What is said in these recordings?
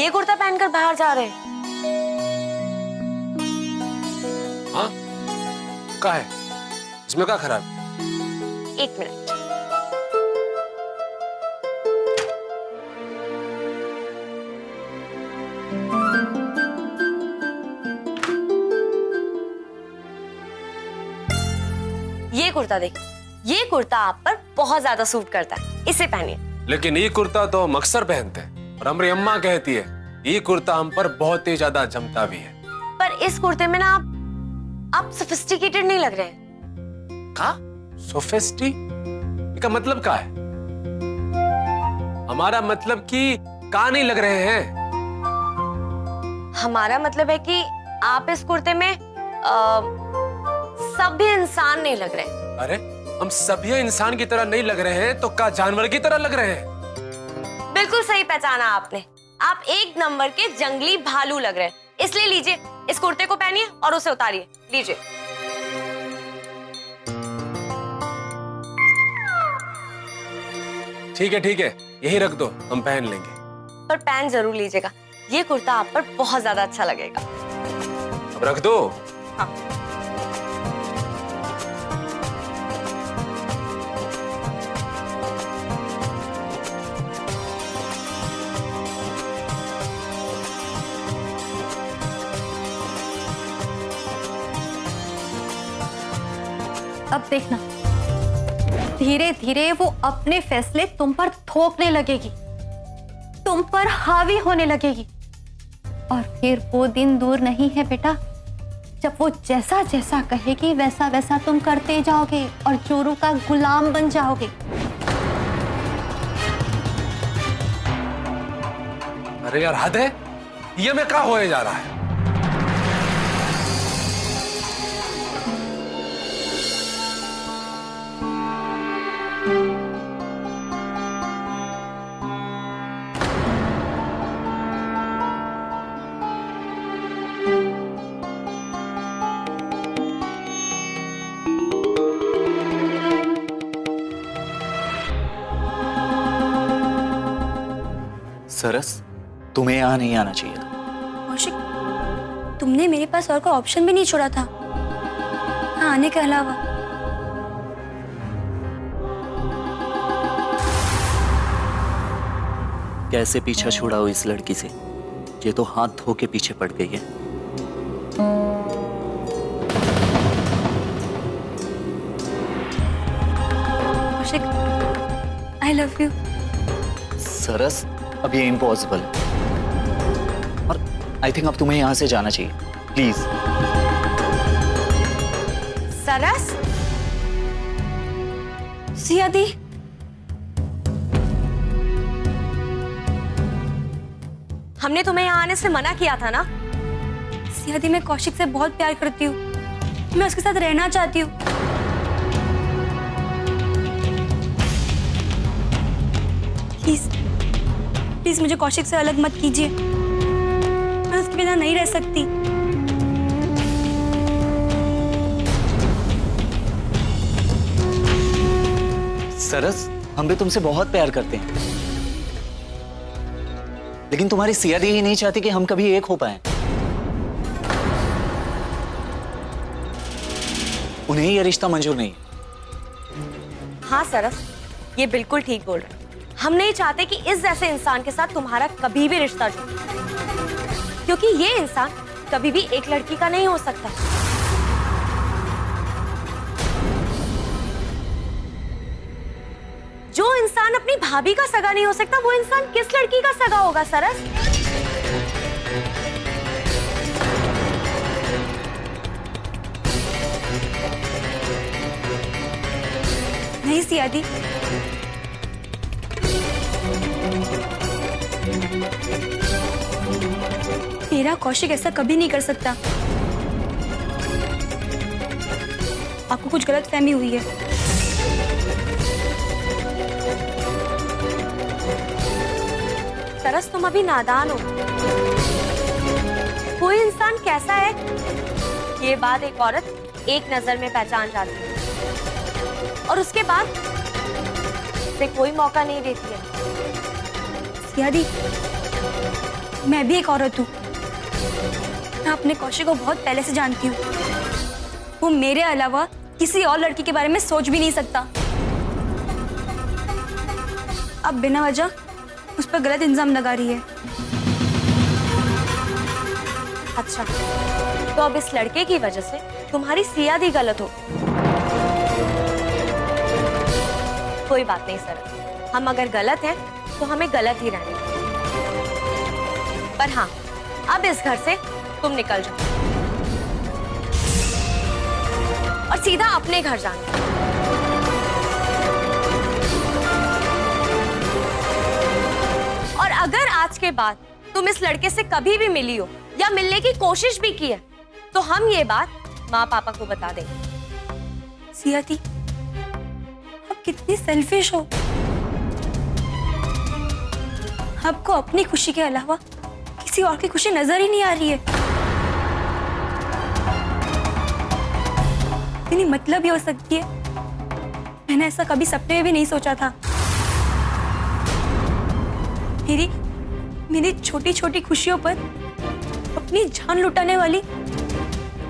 ये कुर्ता पहनकर बाहर जा रहे हैं? हाँ, क्या है इसमें, क्या खराब? एक मिनट। ये कुर्ता देखिए, ये कुर्ता आप पर बहुत ज्यादा सूट करता है, इसे पहनिए। लेकिन ये कुर्ता तो हम अक्सर पहनते हैं और हमारी अम्मा कहती है ये कुर्ता हम पर बहुत ही ज्यादा जमता भी है। पर इस कुर्ते में ना आप सोफिस्टिकेटेड नहीं लग रहे हैं। का सोफिस्टी का मतलब क्या है? हमारा मतलब कि का नहीं लग रहे हैं। हमारा मतलब है कि आप इस कुर्ते में सभ्य इंसान नहीं लग रहे। अरे हम सभ्य इंसान की तरह नहीं लग रहे हैं तो क्या जानवर की तरह लग रहे हैं? बिल्कुल सही पहचाना आपने। आप एक नंबर के जंगली भालू लग रहे हैं। इसलिए लीजिए, इस कुर्ते को पहनिए और उसे उतारिए। लीजिए। ठीक है, यही रख दो, हम पहन लेंगे। पर पहन जरूर लीजिएगा, ये कुर्ता आप पर बहुत ज्यादा अच्छा लगेगा। अब रख दो। हाँ। अब देखना, धीरे धीरे वो अपने फैसले तुम पर थोपने लगेगी, तुम पर हावी होने लगेगी। और फिर वो दिन दूर नहीं है बेटा, जब वो जैसा जैसा कहेगी वैसा वैसा तुम करते जाओगे और जोरू का गुलाम बन जाओगे। अरे यार हद है, ये में क्या होने जा रहा है? सरस, तुम्हें यहाँ नहीं आना चाहिए था। कौशिक, तुमने मेरे पास और कोई ऑप्शन भी नहीं छोड़ा था हाँ, आने के अलावा। कैसे पीछा छुड़ाओ इस लड़की से? ये तो हाथ धो के पीछे पड़ गई है। Kaushik, I love you. Saras, अब ये इम्पॉसिबल है और आई थिंक अब तुम्हें यहाँ से जाना चाहिए, प्लीज। सरस, सिया दी, हमने तुम्हें यहाँ आने से मना किया था ना? सिया दी, मैं कौशिक से बहुत प्यार करती हूँ, मैं उसके साथ रहना चाहती हूँ। प्लीज प्लीज मुझे कौशिक से अलग मत कीजिए, मैं उसके बिना नहीं रह सकती। सरस, हम भी तुमसे बहुत प्यार करते हैं, लेकिन तुम्हारी सिया दी ही नहीं चाहती कि हम कभी एक हो पाए। उन्हें ये रिश्ता मंजूर नहीं। हाँ सरस, ये बिल्कुल ठीक बोल रहे हैं। हम नहीं चाहते कि इस जैसे इंसान के साथ तुम्हारा कभी भी रिश्ता जुड़े, क्योंकि ये इंसान कभी भी एक लड़की का नहीं हो सकता। जो इंसान अपनी भाभी का सगा नहीं हो सकता, वो इंसान किस लड़की का सगा होगा सरस? नहीं सिया दी, मेरा कौशिक ऐसा कभी नहीं कर सकता। आपको कुछ गलतफहमी हुई है। सरस, तुम अभी नादान हो। कोई इंसान कैसा है, ये बात एक औरत एक नजर में पहचान जाती है और उसके बाद उसे कोई मौका नहीं देती है। सिया दी, मैं भी एक औरत हूँ। मैं अपने कौशिक को बहुत पहले से जानती हूँ। वो मेरे अलावा किसी और लड़की के बारे में सोच भी नहीं सकता। अब बिना वजह उस पर गलत इल्जाम लगा रही है। अच्छा, तो अब इस लड़के की वजह से तुम्हारी सियादी गलत हो। कोई बात नहीं सर, हम अगर गलत हैं तो हमें गलत ही रहना। पर हाँ, अब इस घर से तुम निकल जाओ और सीधा अपने घर जाना। और अगर आज के बाद तुम इस लड़के से कभी भी मिली हो या मिलने की कोशिश भी की है तो हम ये बात माँ पापा को बता देंगे। सियाती, आप कितनी सेल्फिश हो। आपको अपनी खुशी के अलावा किसी और की खुशी नजर ही नहीं आ रही है। इतनी मतलब ही हो सकती है। मैंने ऐसा कभी सपने में भी नहीं सोचा था। मेरी छोटी छोटी खुशियों पर अपनी जान लुटाने वाली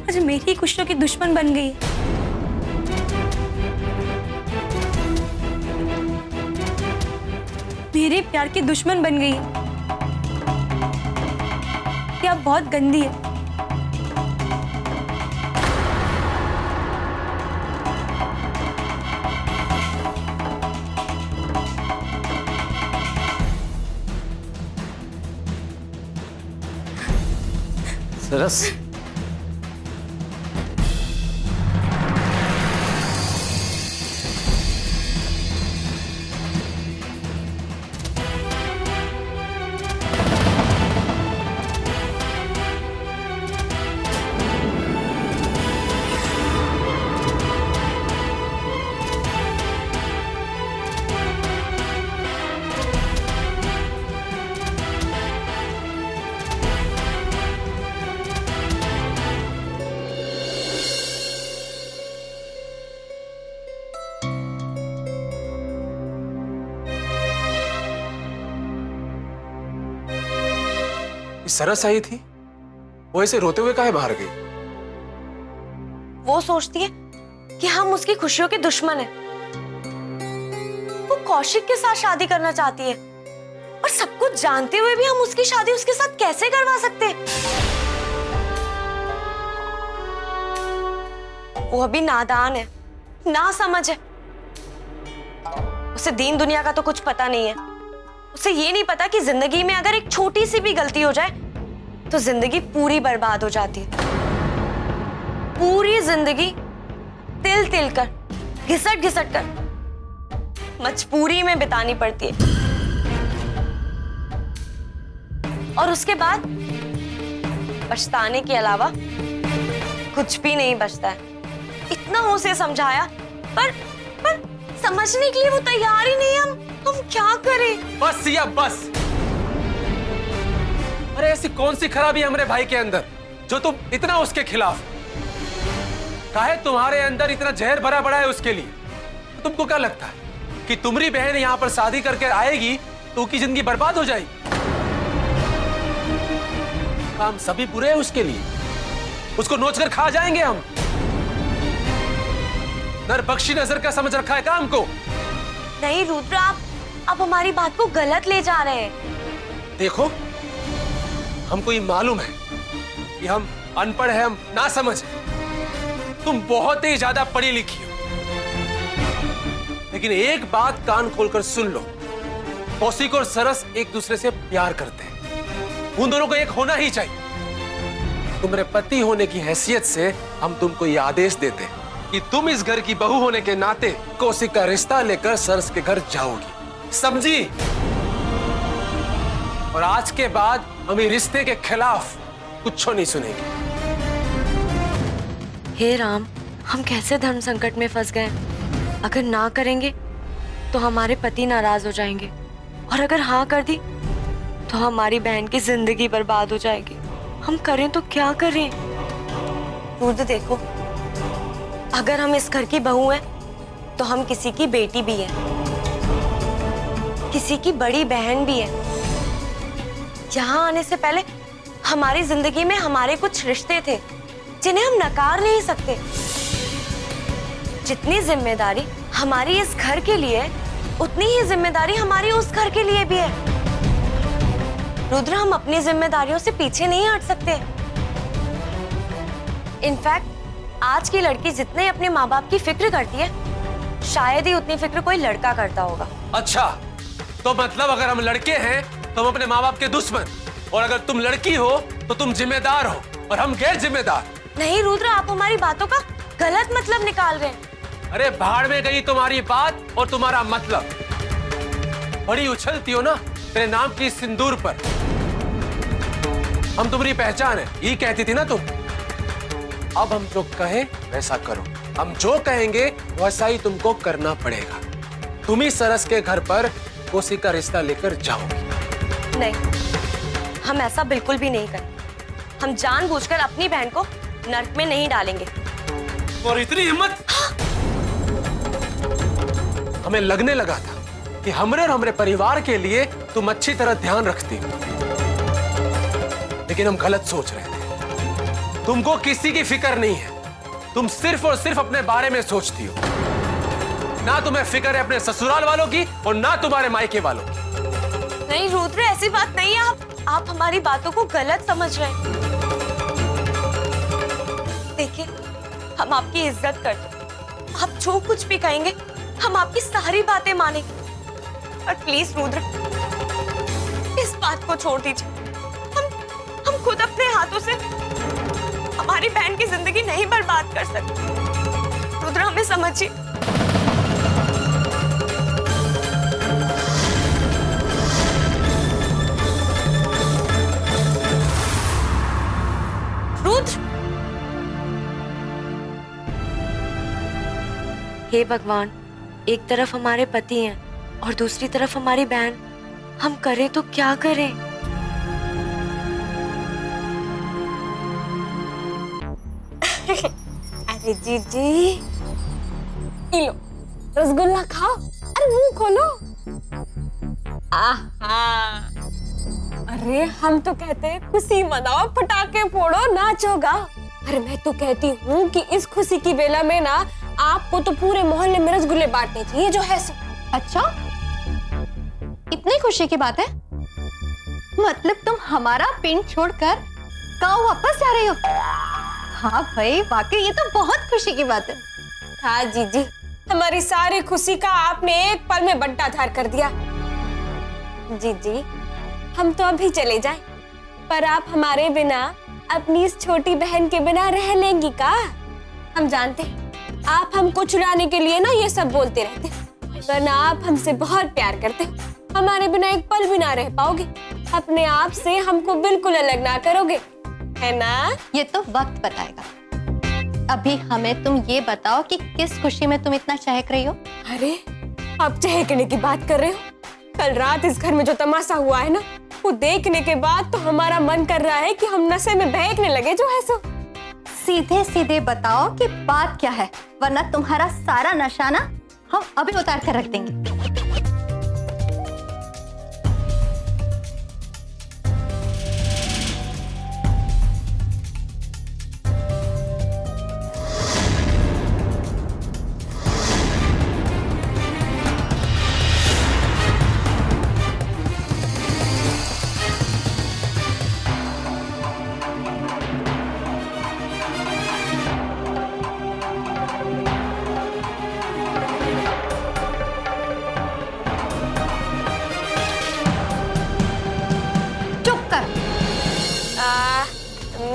आज मेरी खुशियों की दुश्मन बन गई है। मेरे प्यार की दुश्मन बन गई है। ये आप बहुत गंदी है। सरस, सरस आई थी, वो ऐसे रोते हुए काहे बाहर गई? वो सोचती है कि हम उसकी खुशियों के दुश्मन हैं। वो कौशिक के साथ शादी करना चाहती है और सब कुछ जानते हुए भी हम उसकी शादी उसके साथ कैसे करवा सकते हैं? वो अभी नादान है, ना समझ है। उसे दीन दुनिया का तो कुछ पता नहीं है। उसे ये नहीं पता कि जिंदगी में अगर एक छोटी सी भी गलती हो जाए तो जिंदगी पूरी बर्बाद हो जाती है। पूरी जिंदगी तिल तिल कर, घिसट घिसट कर मजबूरी में बितानी पड़ती है और उसके बाद पछताने के अलावा कुछ भी नहीं बचता है। इतना उसे समझाया पर समझने के लिए वो तैयार ही नहीं है। हम क्या करें? बस सिया बस। अरे ऐसी कौन सी खराबी है हमारे भाई के अंदर जो तुम इतना उसके खिलाफ? काहे तुम्हारे अंदर इतना जहर भरा पड़ा है उसके लिए? तुमको क्या लगता है कि तुम्हारी बहन यहाँ पर शादी करके आएगी तो उसकी जिंदगी बर्बाद हो जाएगी? हम सभी बुरे हैं उसके लिए, उसको नोच कर खा जाएंगे हम। नरबख्शी नजर का समझ रखा है काम को? नहीं रुद्र, आप हमारी बात को गलत ले जा रहे हैं। देखो, हमको ये मालूम है कि हम अनपढ़ हैं, हम ना समझ हैं। तुम बहुत ही ज्यादा पढ़ी लिखी हो, लेकिन एक बात कान खोलकर सुन लो, कौशिक और सरस एक दूसरे से प्यार करते हैं। उन दोनों को एक होना ही चाहिए। तुम्हारे पति होने की हैसियत से हम तुमको ये आदेश देते हैं कि तुम इस घर की बहू होने के नाते कौशिक का रिश्ता लेकर सरस के घर जाओगी, समझी? और आज के बाद हम ये रिश्ते के खिलाफ कुछ नहीं सुनेंगे। हे राम, हम कैसे धर्म संकट में फंस गए? अगर ना करेंगे तो हमारे पति नाराज हो जाएंगे और अगर हाँ कर दी तो हमारी बहन की जिंदगी बर्बाद हो जाएगी। हम करें तो क्या करें? रुद्र देखो, अगर हम इस घर की बहू हैं तो हम किसी की बेटी भी हैं, किसी की बड़ी बहन भी है। यहाँ आने से पहले हमारी जिंदगी में हमारे कुछ रिश्ते थे जिन्हें हम नकार नहीं सकते। जितनी जिम्मेदारी हमारी इस घर के लिए है, उतनी ही जिम्मेदारी हमारी उस घर के लिए भी है। रुद्र, हम अपनी जिम्मेदारियों से पीछे नहीं हट सकते। इनफैक्ट आज की लड़की जितने अपने माँ बाप की फिक्र करती है, शायद ही उतनी फिक्र कोई लड़का करता होगा। अच्छा, तो मतलब अगर हम लड़के हैं तो हम अपने माँ बाप के दुश्मन, और अगर तुम लड़की हो तो तुम जिम्मेदार हो और हम गैर जिम्मेदार। नहीं रुद्र, आप हमारी बातों का गलत मतलब निकाल रहे हैं। अरे भाड़ में गई तुम्हारी बात और तुम्हारा मतलब। बड़ी उछलती हो ना तेरे नाम की सिंदूर पर। हम तुम्हारी पहचान है, ये कहती थी ना तुम। अब हम जो कहे वैसा करो, हम जो कहेंगे वैसा ही तुमको करना पड़ेगा। तुम ही सरस के घर पर कोसी का रिश्ता लेकर जाओगी। नहीं, हम ऐसा बिल्कुल भी नहीं करेंगे। हम जानबूझकर अपनी बहन को नर्क में नहीं डालेंगे। और इतनी हिम्मत! हमें लगने लगा था कि हमरे और हमरे परिवार के लिए तुम अच्छी तरह ध्यान रखती हो, लेकिन हम गलत सोच रहे थे। तुमको किसी की फिक्र नहीं है, तुम सिर्फ और सिर्फ अपने बारे में सोचती हो। ना तुम्हें फिक्र है अपने ससुराल वालों की और ना तुम्हारे मायके वालों की। नहीं रुद्र, ऐसी बात नहीं है। आप हमारी बातों को गलत समझ रहे हैं। देखिए, हम आपकी इज्जत करते हैं। आप जो कुछ भी कहेंगे हम आपकी सारी बातें मानेंगे। और प्लीज रुद्र, इस बात को छोड़ दीजिए। हम खुद अपने हाथों से हमारी बहन की जिंदगी नहीं बर्बाद कर सकते। रुद्र, हमें समझिए। रुद्र, हे भगवान, एक तरफ हमारे पति हैं और दूसरी तरफ हमारी बहन। हम करें तो क्या करें? अरे जीजी, लो रसगुल्ला खाओ। अरे मुंह खोलो। आहा, अरे हम तो कहते हैं खुशी मनाओ, पटाखे फोड़ो, नाचो गाओ। अरे मैं तो कहती हूँ कि इस खुशी की बेला में ना आपको तो पूरे मोहल्ले में रसगुल्ले बांटने चाहिए जो है सो। अच्छा, इतनी खुशी की बात है? मतलब तुम हमारा पिंड छोड़कर गांव वापस जा रही हो? हाँ भाई, वाकई ये तो बहुत खुशी की बात है। हाँ जीजी, हमारी सारी खुशी का आपने एक पल में बंटाधार कर दिया। जीजी, हम तो अभी चले जाएं, पर आप हमारे बिना, अपनी इस छोटी बहन के बिना रह लेंगी का? हम जानते हैं आप हमको चुराने के लिए ना ये सब बोलते रहते, वरना आप हमसे बहुत प्यार करते। हमारे बिना एक पल भी ना रह पाओगे। अपने आप से हमको बिल्कुल अलग ना करोगे, है ना? ये तो वक्त बताएगा। अभी हमें तुम ये बताओ कि किस खुशी में तुम इतना चहक रही हो? अरे, आप चहकने की बात कर रहे हो? कल रात इस घर में जो तमाशा हुआ है ना, वो देखने के बाद तो हमारा मन कर रहा है कि हम नशे में बहकने लगे जो है सो। सीधे सीधे बताओ कि बात क्या है, वरना तुम्हारा सारा नशा ना हम अभी उतार कर रख देंगे।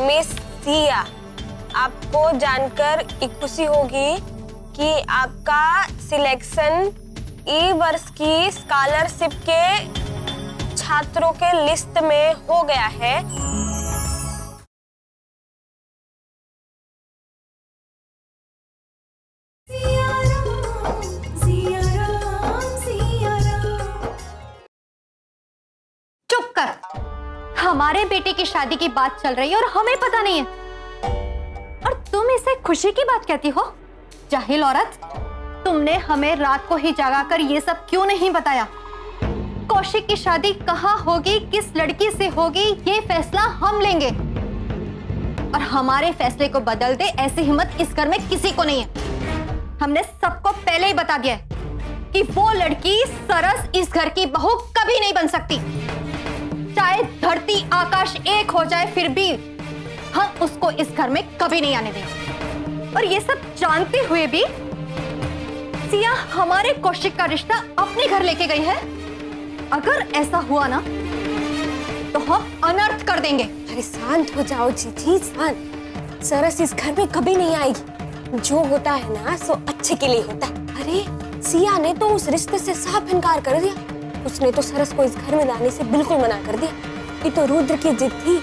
मिस सिया, आपको जानकर एक खुशी होगी कि आपका सिलेक्शन ई वर्ष की स्कॉलरशिप के छात्रों के लिस्ट में हो गया है। चुप कर। हमारे बेटे की शादी की बात चल रही है और हमें पता नहीं है, और तुम इसे खुशी की बात कहती हो? जाहिल औरत, तुमने हमें रात को ही जगाकर ये सब क्यों नहीं बताया? कौशिक की शादी कहाँ होगी, किस लड़की से होगी, ये फैसला हम लेंगे। और हमारे फैसले को बदल दे ऐसी हिम्मत इस घर में किसी को नहीं है। हमने सबको पहले ही बता दिया है कि वो लड़की सरस इस घर की बहू कभी नहीं बन सकती। चाहे धरती आकाश एक हो जाए फिर भी हम उसको इस घर में कभी नहीं आने देंगे। और ये सब जानते हुए भी सिया हमारे कौशिक का रिश्ता अपने घर लेके गई है। अगर ऐसा हुआ ना तो हम अनर्थ कर देंगे। अरे शांत हो जाओ जीजी, शांत। सरस इस घर में कभी नहीं आएगी। जो होता है ना सो अच्छे के लिए होता है। अरे सिया ने तो उस रिश्ते से साफ इनकार कर दिया। उसने तो सरस को इस घर में लाने से बिल्कुल मना कर दिया। ये तो रुद्र की जिद थी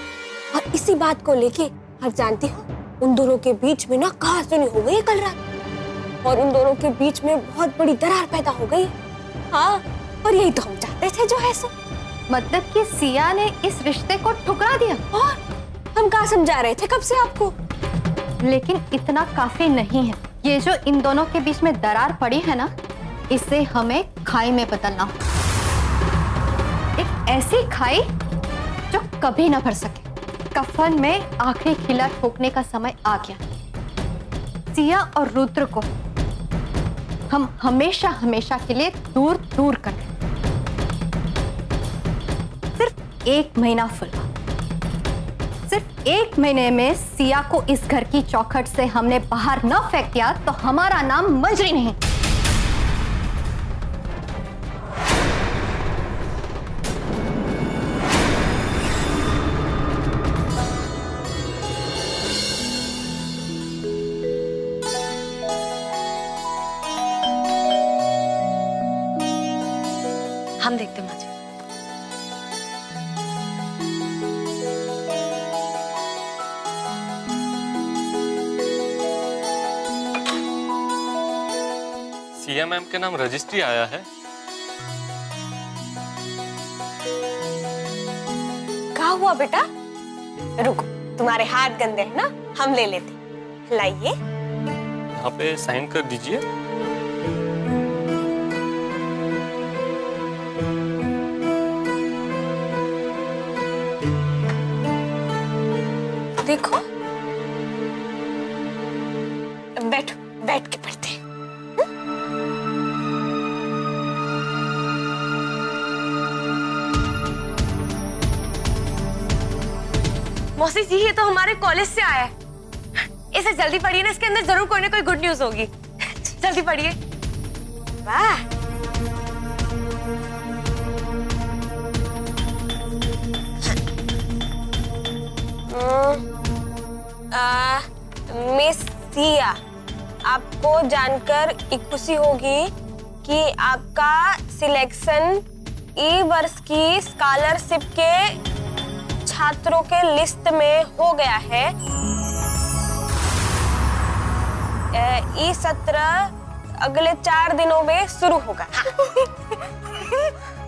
और इसी बात को लेके आप जानती हो उन दोनों के बीच में ना कहासुनी हो गई कल रात। और उन दोनों के बीच में बहुत बड़ी दरार पैदा हो गई। हाँ, और यही तो हम चाहते थे जो है सो। मतलब कि सिया ने इस रिश्ते को ठुकरा दिया। और हम कहाँ समझा रहे थे कब से आपको। लेकिन इतना काफी नहीं है। ये जो इन दोनों के बीच में दरार पड़ी है ना, इसे हमें खाई में बदलना हो। एक ऐसी खाई जो कभी ना भर सके। कफन में आखिरी खिला ठोकने का समय आ गया। सिया और रुद्र को हम हमेशा हमेशा के लिए दूर दूर कर दें। सिर्फ 1 महीना फुल। सिर्फ 1 महीने में सिया को इस घर की चौखट से हमने बाहर न फेंक दिया तो हमारा नाम मंजरी नहीं। हम देखते माँ जी। सिया मैम के नाम रजिस्ट्री आया है। क्या हुआ बेटा? रुको, तुम्हारे हाथ गंदे हैं ना, हम ले लेते। लाइए। यहाँ पे साइन कर दीजिए। देखो, बैठो, बैठ के पढ़ते हैं। मौसी जी ये तो हमारे कॉलेज से आया है। इसे जल्दी पढ़िए ना, इसके अंदर जरूर कोई ना कोई गुड न्यूज होगी। जल्दी पढ़िए। वाह, मिस सिया, आपको जानकर एक खुशी होगी कि आपका सिलेक्शन ई वर्ष की स्कॉलरशिप के छात्रों के लिस्ट में हो गया है। ई सत्र अगले 4 दिनों में शुरू होगा।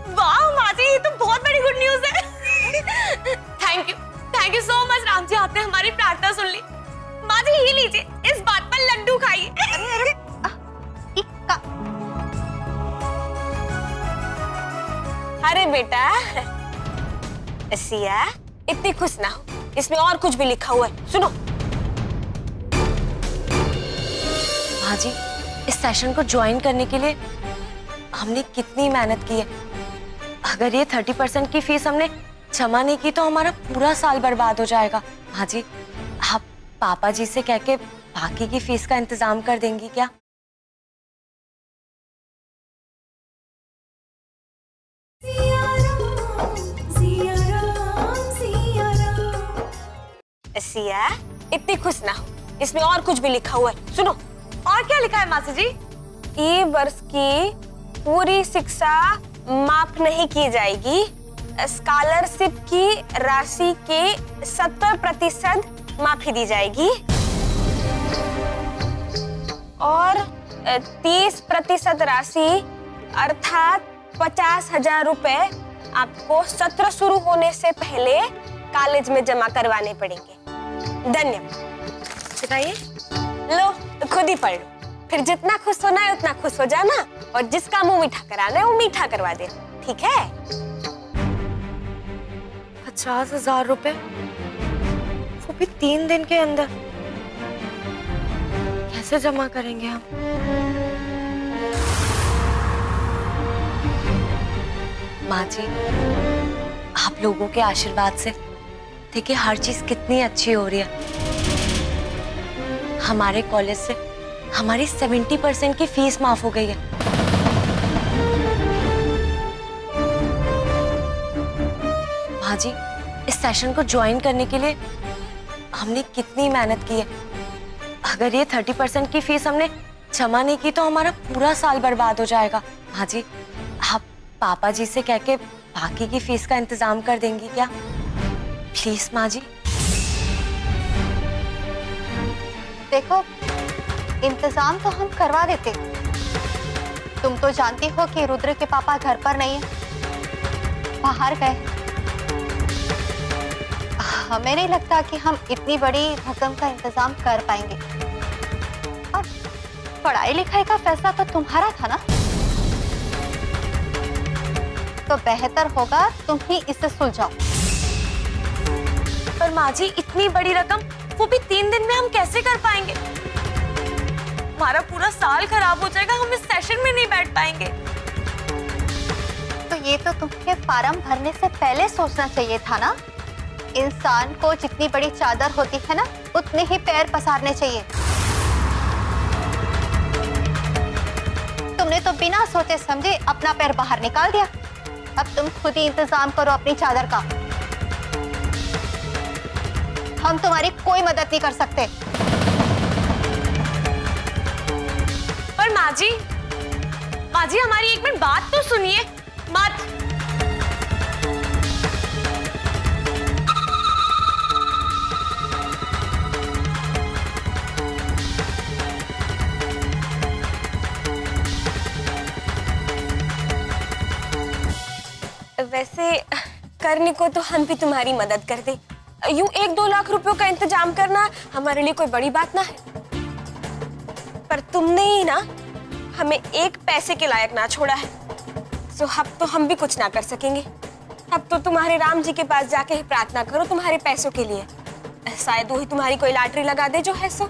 वाह माँ जी, ये तो बहुत बड़ी गुड न्यूज है। Thank you so much Ram ji, आपने हमारी प्रार्थना सुन ली। माँ जी ही लीजिए, इस बात पर लड्डू खाइए। अरे बेटा सिया, इतनी खुश ना हो, इसमें और कुछ भी लिखा हुआ है, सुनो। माँ जी, इस सेशन को ज्वाइन करने के लिए हमने कितनी मेहनत की है। अगर ये 30% की फीस हमने जमा नहीं की तो हमारा पूरा साल बर्बाद हो जाएगा। माँ जी, आप पापा जी से कह के बाकी की फीस का इंतजाम कर देंगी क्या? सिया, इतनी खुश ना हो, इसमें और कुछ भी लिखा हुआ है, सुनो। और क्या लिखा है मासी जी? ई वर्ष की पूरी शिक्षा माफ नहीं की जाएगी। स्कॉलरशिप की राशि की 70% माफी दी जाएगी और 30% राशि अर्थात 50,000 रुपए आपको सत्र शुरू होने से पहले कॉलेज में जमा करवाने पड़ेंगे। धन्यवाद। बताइए। लो, तो खुद ही पढ़ लो, फिर जितना खुश होना है उतना खुश हो जाना और जिसका मुंह मीठा कराना है वो मीठा करवा देना। ठीक है? 50,000 रुपए, वो भी 3 दिन के अंदर। कैसे जमा करेंगे हम? माँ जी, आप लोगों के आशीर्वाद से देखिए हर चीज कितनी अच्छी हो रही है। हमारे कॉलेज से हमारी 70% की फीस माफ हो गई है। माँ जी, इस सेशन को ज्वाइन करने के लिए हमने कितनी मेहनत की है। अगर ये 30% की फीस हमने जमा नहीं की तो हमारा पूरा साल बर्बाद हो जाएगा। माँ जी, आप पापा जी से कह के बाकी की फीस का इंतजाम कर देंगी क्या? प्लीज माँ जी। देखो, इंतजाम तो हम करवा देते। तुम तो जानती हो कि रुद्र के पापा घर पर नहीं है, बाहर गए। हमें नहीं लगता कि हम इतनी बड़ी रकम का इंतजाम कर पाएंगे। और पढ़ाई लिखाई का फैसला तो तुम्हारा था ना, तो बेहतर होगा तुम ही इससे सुलझाओ। पर माँ जी, इतनी बड़ी रकम वो भी 3 दिन में हम कैसे कर पाएंगे? हमारा पूरा साल खराब हो जाएगा, हम इस सेशन में नहीं बैठ पाएंगे। तो ये तो तुम्हें फार्म भरने से पहले सोचना चाहिए था ना। इंसान को जितनी बड़ी चादर होती है ना, उतने ही पैर पसारने चाहिए। तुमने तो बिना सोचे समझे अपना पैर बाहर निकाल दिया। अब तुम खुद ही इंतजाम करो अपनी चादर का। हम तुम्हारी कोई मदद नहीं कर सकते। पर माँ जी, हमारी एक मिनट बात तो सुनिए। मत। वैसे करने को तो हम भी तुम्हारी मदद कर दे। यूं 1-2 लाख रुपयों का इंतजाम करना हमारे लिए कोई बड़ी बात ना है। पर तुमने ही ना हमें एक पैसे के लायक ना छोड़ा है, तो अब तो हम भी कुछ ना कर सकेंगे। अब तो तुम्हारे राम जी के पास जाके ही प्रार्थना करो तुम्हारे पैसों के लिए। शायद वही तुम्हारी कोई लॉटरी लगा दे जो है सो।